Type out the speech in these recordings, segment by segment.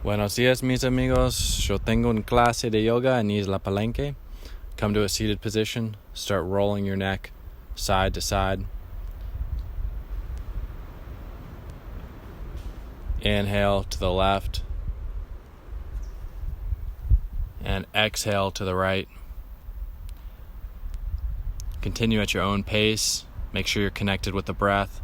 Buenos días, mis amigos. Yo tengo una clase de yoga en Isla, Palenque. Come to a seated position. Start rolling your neck side to side. Inhale to the left. And exhale to the right. Continue at your own pace. Make sure you're connected with the breath.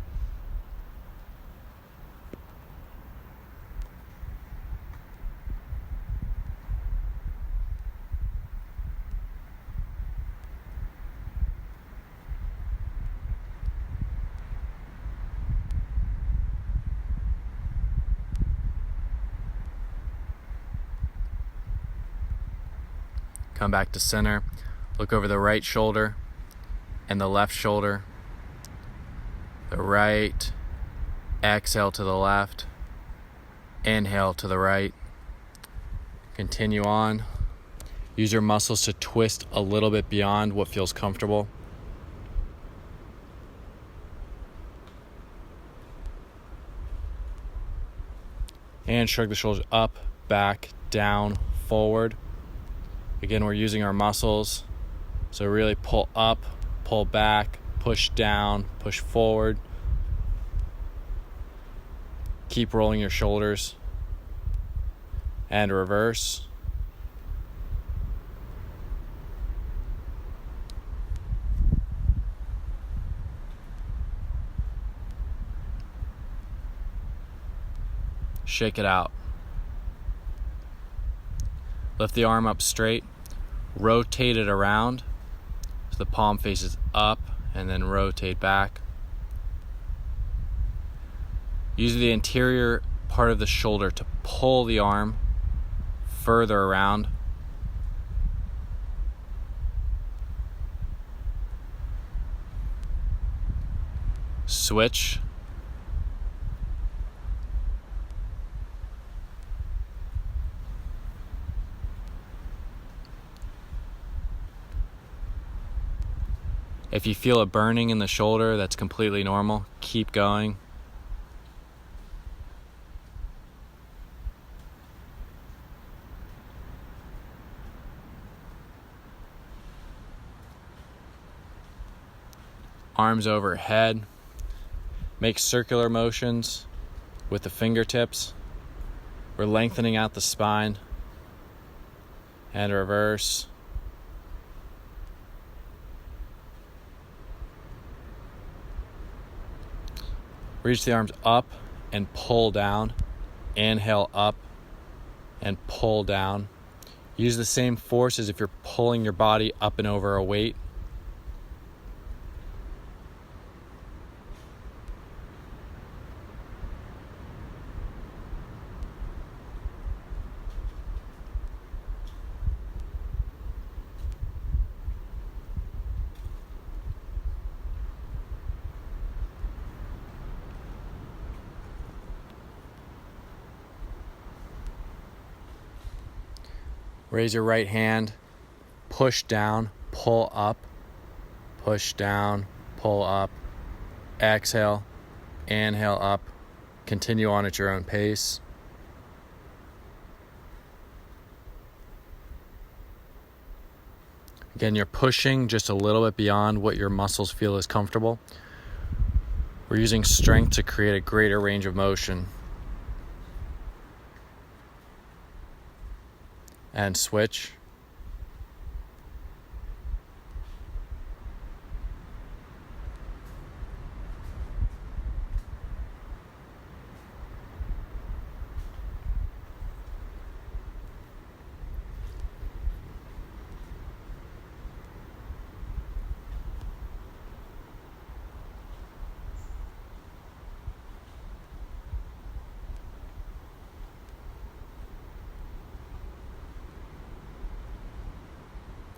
Come back to center. Look over the right shoulder and the left shoulder. The right. Exhale to the left. Inhale to the right. Continue on. Use your muscles to twist a little bit beyond what feels comfortable. And shrug the shoulders up, back, down, forward. Again, we're using our muscles. So really pull up, pull back, push down, push forward. Keep rolling your shoulders. And reverse. Shake it out. Lift the arm up straight. Rotate it around so the palm faces up, and then rotate back. Use the interior part of the shoulder to pull the arm further around. Switch. If you feel a burning in the shoulder, that's completely normal. Keep going. Arms overhead. Make circular motions with the fingertips. We're lengthening out the spine. And reverse. Reach the arms up and pull down. Inhale up and pull down. Use the same force as if you're pulling your body up and over a weight. Raise your right hand, push down, pull up, push down, pull up, exhale, inhale up, continue on at your own pace. Again, you're pushing just a little bit beyond what your muscles feel is comfortable. We're using strength to create a greater range of motion. And switch.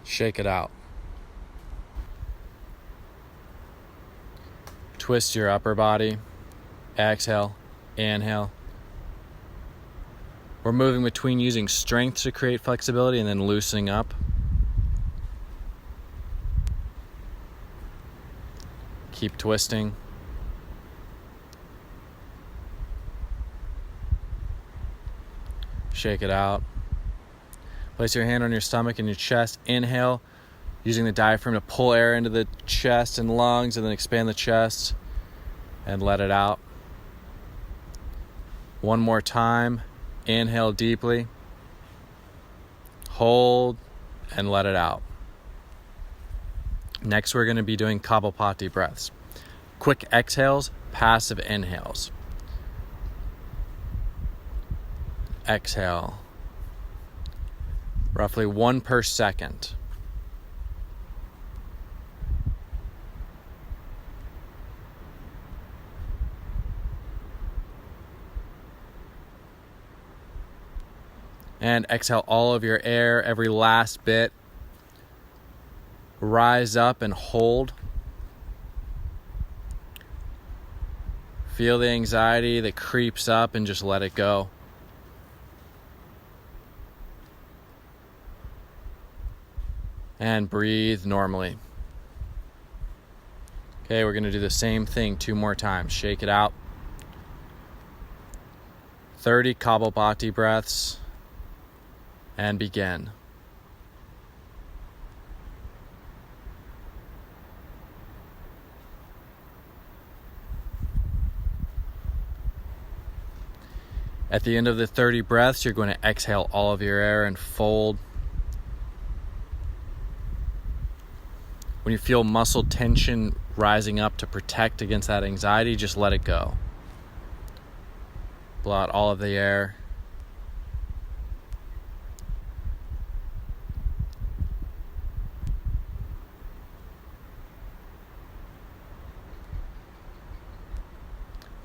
Shake it out. Twist your upper body. Exhale, inhale. We're moving between using strength to create flexibility and then loosening up. Keep twisting. Shake it out. Place your hand on your stomach and your chest. Inhale, using the diaphragm to pull air into the chest and lungs, and then expand the chest and let it out. One more time. Inhale deeply. Hold and let it out. Next, we're going to be doing Kapalabhati breaths. Quick exhales, passive inhales. Exhale. Roughly 1 per second. And exhale all of your air, every last bit. Rise up and hold. Feel the anxiety that creeps up and just let it go. And breathe normally. Okay, we're going to do the same thing 2 more times. Shake it out. 30 Kapalabhati breaths. And begin. At the end of the 30 breaths, you're going to exhale all of your air and fold. When you feel muscle tension rising up to protect against that anxiety, just let it go. Blow out all of the air.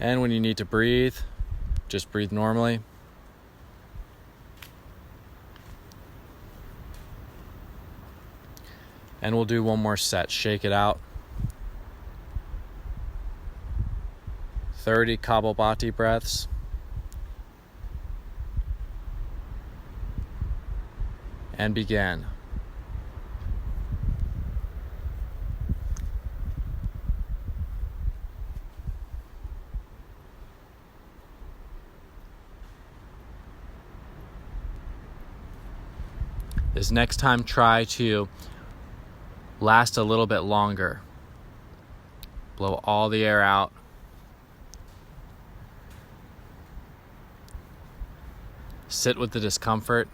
And when you need to breathe, just breathe normally. And we'll do one more set. Shake it out. 30 Kapalabhati breaths. And begin. This next time, try to last a little bit longer. Blow all the air out. Sit with the discomfort.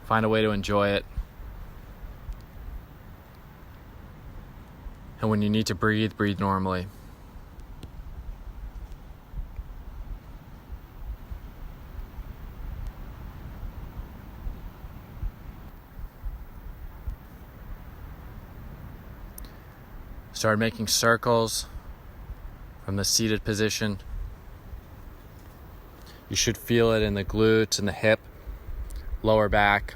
Find a way to enjoy it. And when you need to breathe, breathe normally. Start making circles from the seated position. You should feel it in the glutes and the hip, lower back.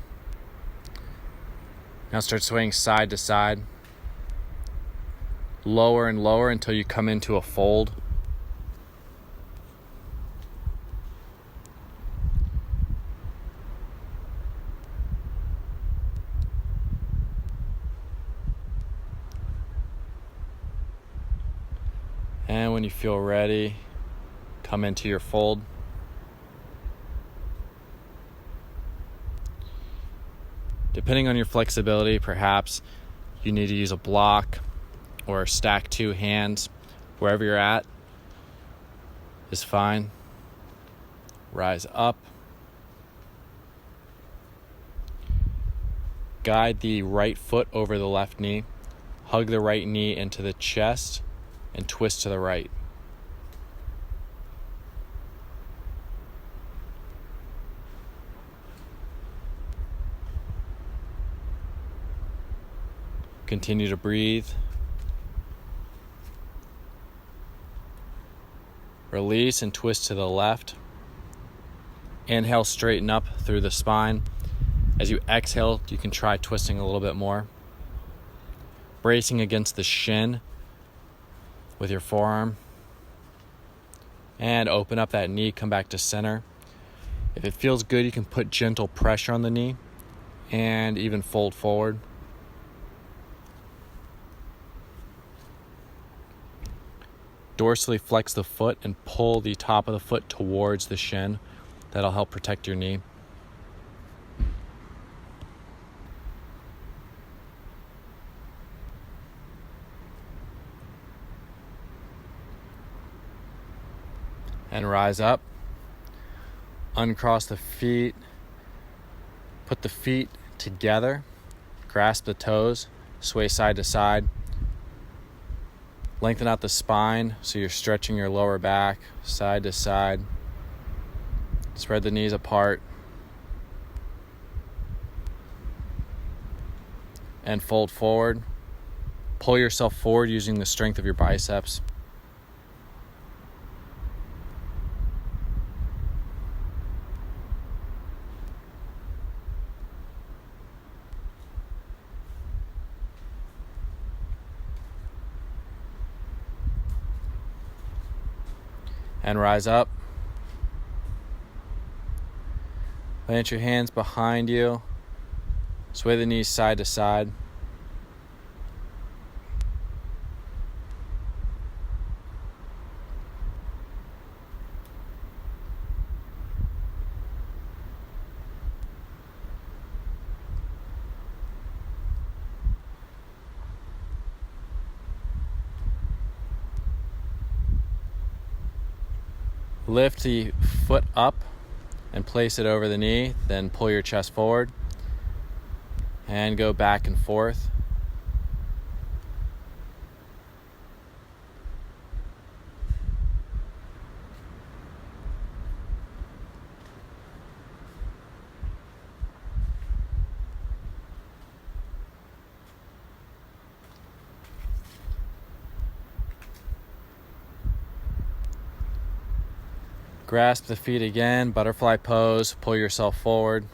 Now start swaying side to side. Lower and lower until you come into a fold. And when you feel ready, come into your fold. Depending on your flexibility, perhaps you need to use a block or stack 2 hands. Wherever you're at is fine. Rise up. Guide the right foot over the left knee. Hug the right knee into the chest and twist to the right. Continue to breathe. Release and twist to the left. Inhale, straighten up through the spine. As you exhale, you can try twisting a little bit more. Bracing against the shin with your forearm. And open up that knee, come back to center. If it feels good, you can put gentle pressure on the knee and even fold forward. Dorsally flex the foot and pull the top of the foot towards the shin. That'll help protect your knee. And rise up. Uncross the feet. Put the feet together. Grasp the toes. Sway side to side. Lengthen out the spine so you're stretching your lower back side to side. Spread the knees apart. And fold forward. Pull yourself forward using the strength of your biceps. And rise up. Plant your hands behind you. Sway the knees side to side. Lift the foot up and place it over the knee, then pull your chest forward and go back and forth. Grasp the feet again, butterfly pose, pull yourself forward,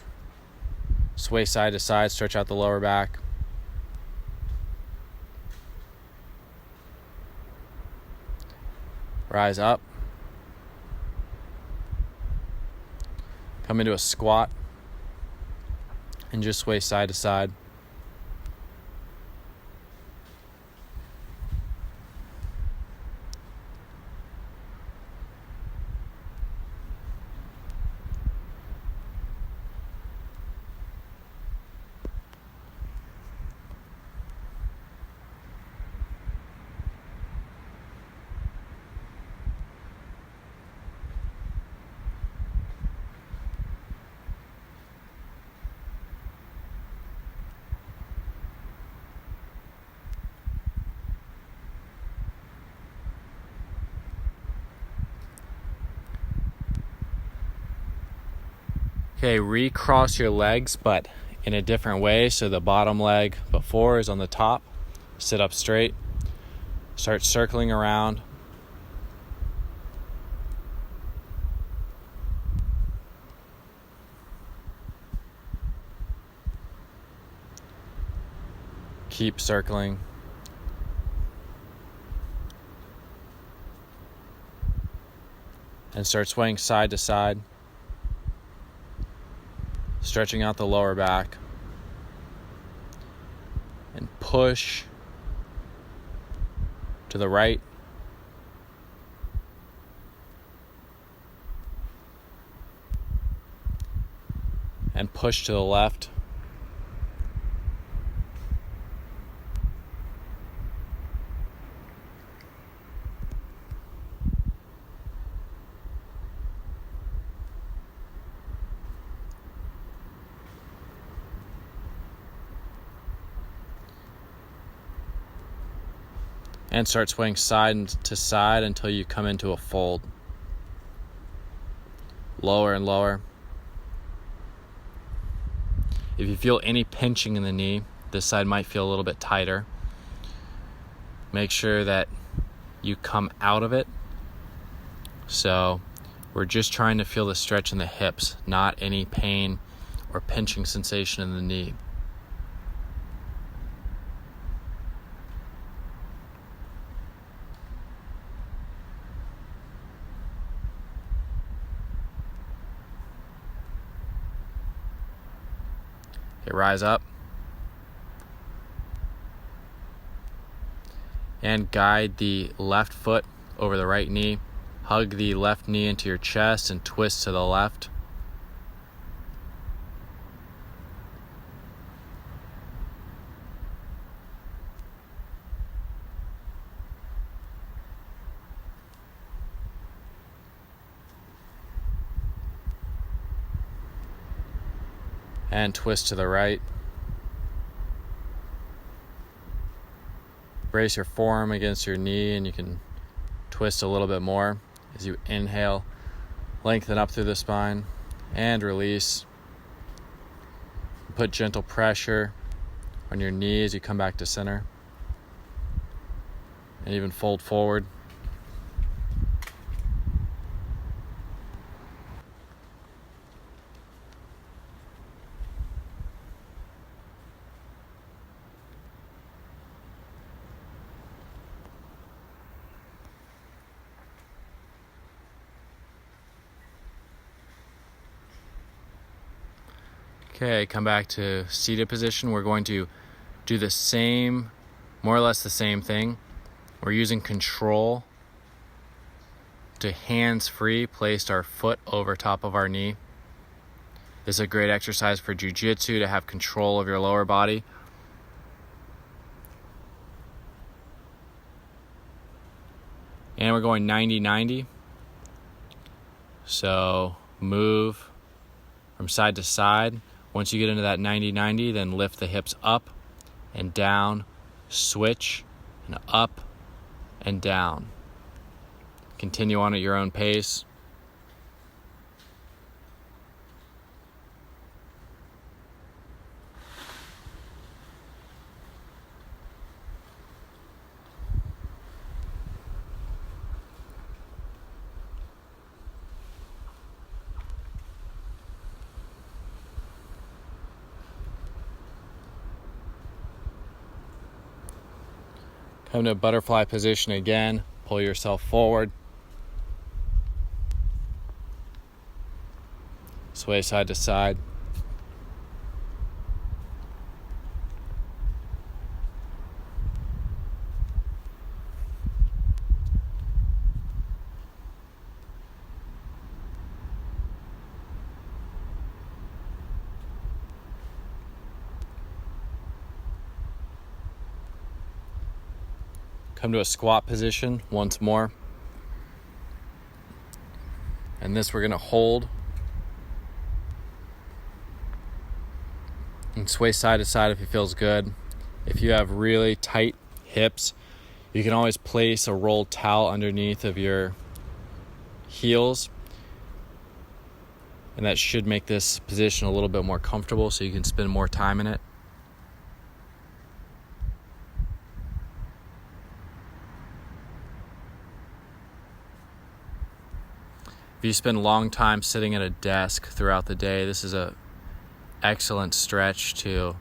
sway side to side, stretch out the lower back. Rise up. Come into a squat and just sway side to side. Okay, recross your legs, but in a different way. So the bottom leg before is on the top. Sit up straight. Start circling around. Keep circling. And start swaying side to side. Stretching out the lower back. And push to the right. And push to the left. And start swaying side to side until you come into a fold. Lower and lower. If you feel any pinching in the knee, this side might feel a little bit tighter. Make sure that you come out of it. So we're just trying to feel the stretch in the hips, not any pain or pinching sensation in the knee. Okay, rise up. And guide the left foot over the right knee. Hug the left knee into your chest and twist to the left. and twist to the right. Brace your forearm against your knee, and you can twist a little bit more as you inhale, lengthen up through the spine, and release. Put gentle pressure on your knee as you come back to center, and even fold forward. Okay, come back to seated position. We're going to do the same, more or less the same thing. We're using control to hands free, placed our foot over top of our knee. This is a great exercise for jiu-jitsu to have control of your lower body. And we're going 90-90. So move from side to side. Once you get into that 90-90, then lift the hips up and down, switch, and up and down. Continue on at your own pace. Come to a butterfly position again. Pull yourself forward. Sway side to side. Come to a squat position once more. And this we're going to hold and sway side to side if it feels good. If you have really tight hips, you can always place a rolled towel underneath of your heels. And that should make this position a little bit more comfortable so you can spend more time in it. If you spend a long time sitting at a desk throughout the day, this is an excellent stretch to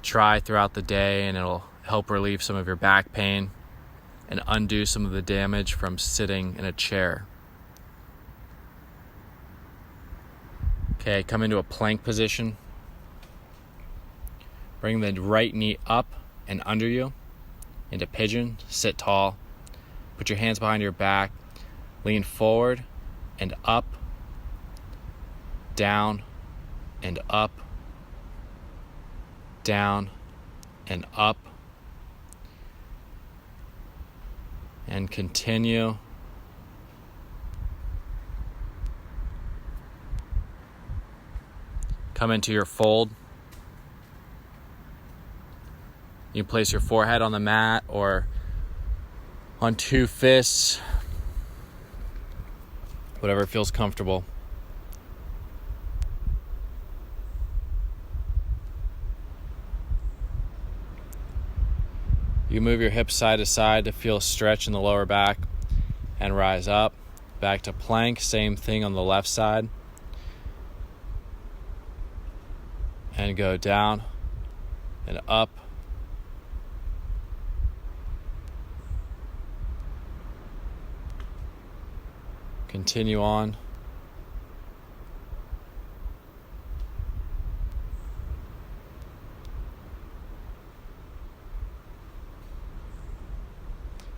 try throughout the day, and it'll help relieve some of your back pain and undo some of the damage from sitting in a chair. Okay, come into a plank position. Bring the right knee up and under you into pigeon. Sit tall. Put your hands behind your back. Lean forward and up, down and up, down and up, and continue. Come into your fold. You can place your forehead on the mat or on two fists, whatever feels comfortable. You move your hips side to side to feel a stretch in the lower back and rise up. Back to plank, same thing on the left side. And go down and up. Continue on.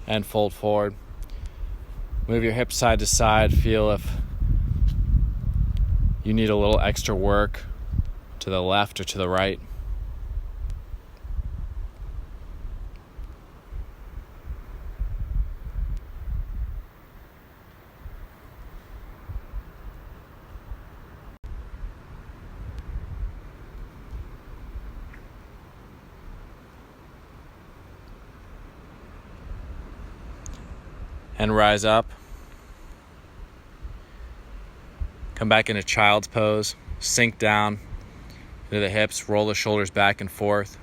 And fold forward. Move your hips side to side. Feel if you need a little extra work to the left or to the right. and rise up. Come back into child's pose. Sink down into the hips. Roll the shoulders back and forth.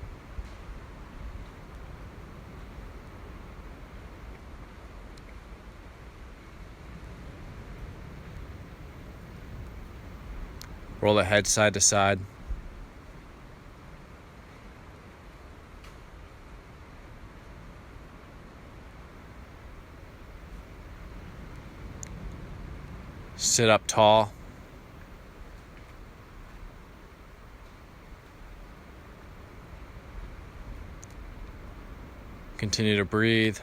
Roll the head side to side. Sit up tall. Continue to breathe.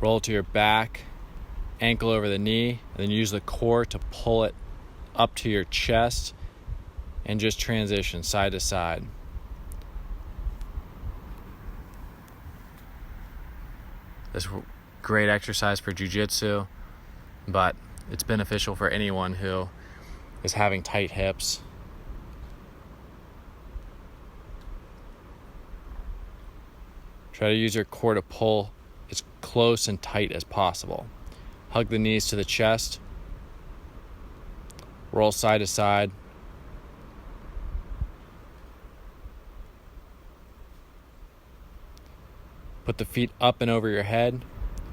Roll to your back, ankle over the knee, and then use the core to pull it up to your chest and just transition side to side. This is a great exercise for jiu-jitsu, but it's beneficial for anyone who is having tight hips. Try to use your core to pull as close and tight as possible. Hug the knees to the chest. Roll side to side. Put the feet up and over your head.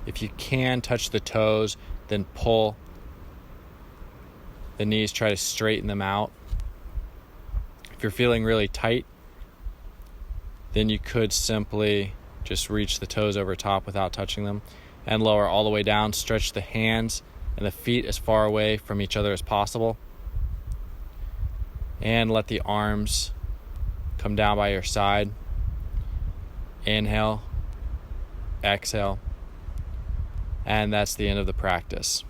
If you can, touch the toes, then pull the knees, try to straighten them out. If you're feeling really tight, then you could simply just reach the toes over top without touching them and lower all the way down. Stretch the hands and the feet as far away from each other as possible. And let the arms come down by your side. Inhale, exhale, and that's the end of the practice.